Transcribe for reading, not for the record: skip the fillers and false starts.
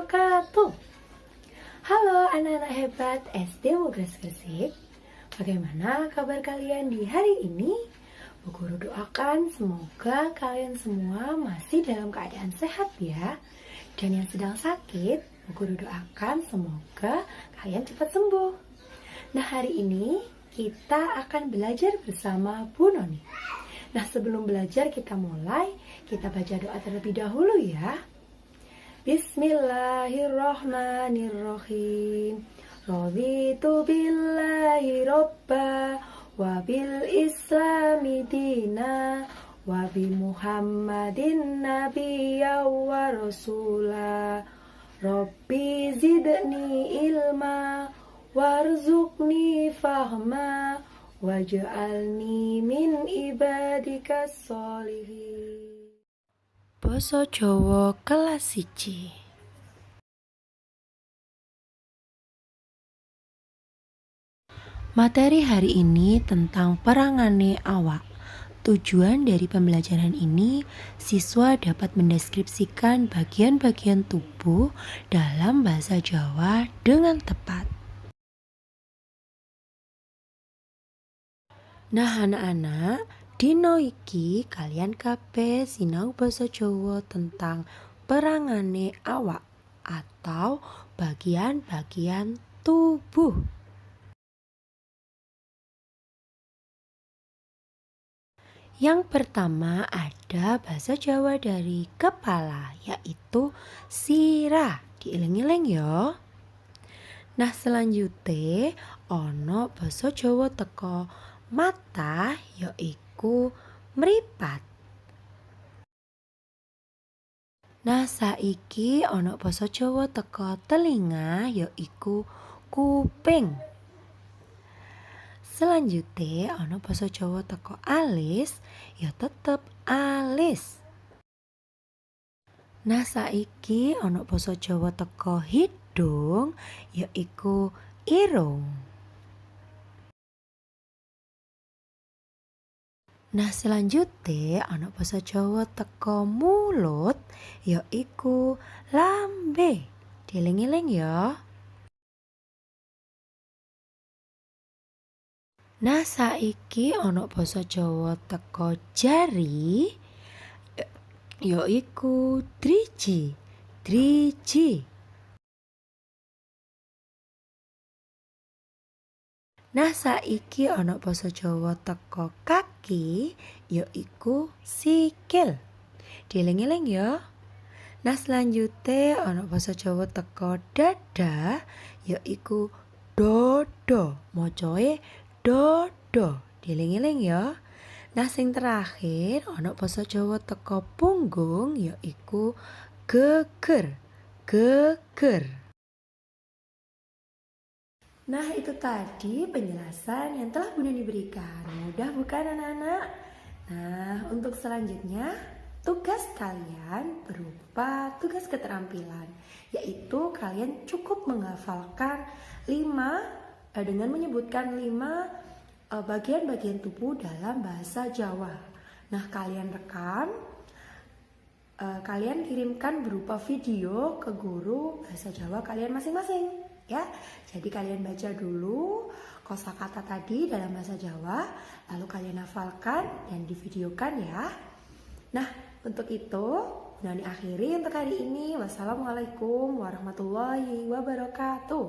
wabarakatuh. Halo anak-anak hebat SD Mugras Gresik. Bagaimana kabar kalian di hari ini? Bu Guru doakan semoga kalian semua masih dalam keadaan sehat ya. Dan yang sedang sakit, Bu Guru doakan semoga kalian cepat sembuh. Nah, hari ini kita akan belajar bersama Bu Noni. Nah, sebelum belajar kita mulai, kita baca doa terlebih dahulu ya. Bismillahirrahmanirrahim. Raditu billahi robba wa bil islami dina wa bi Muhammadin nabiyya wa rasula. Rabbi zidni ilma warzuqni fahma waj'alni min ibadikas sholihin. Basa Jawa kelas 1. Materi hari ini tentang perangane awak. Tujuan dari pembelajaran ini, siswa dapat mendeskripsikan bagian-bagian tubuh dalam bahasa Jawa dengan tepat. Nah anak-anak, dino iki kalian kabeh sinau basa Jawa tentang perangane awak atau bagian-bagian tubuh. Yang pertama ada bahasa Jawa dari kepala, yaitu sirah. Dieling-eling ya. Nah selanjutnya ono basa Jawa teko mata, yaiku mripat. Nah saiki ono basa Jawa teko telinga, yaiku kuping. Selanjutnya ono basa Jawa teko alis, ya tetep alis. Nah saiki ono basa Jawa teko hidung, yaiku irung. Nah selanjutnya ana basa Jawa teko mulut, yaiku lambe. Dieling-eling ya. Nah saiki ana basa Jawa teko jari, yaiku driji. Driji. Nah saiki ana basa Jawa teko kaki, yaiku sikil. Dieling-eling ya. Nah selanjutnya ana basa Jawa teko dada, yaiku dodo. Mocoe dodo. Dieling-eling ya. Nah sing terakhir ana basa Jawa teko punggung, yaiku geger. Geger. Nah itu tadi penjelasan yang telah Bunda diberikan. Mudah bukan anak-anak? Nah untuk selanjutnya tugas kalian berupa tugas keterampilan, yaitu kalian cukup menghafalkan dengan menyebutkan 5 bagian-bagian tubuh dalam bahasa Jawa. Nah kalian rekam, kalian kirimkan berupa video ke guru bahasa Jawa kalian masing-masing. Ya, jadi kalian baca dulu kosakata tadi dalam bahasa Jawa, lalu kalian hafalkan dan divideokan ya. Nah, untuk itu Nani akhiri untuk hari ini. Wassalamualaikum warahmatullahi wabarakatuh.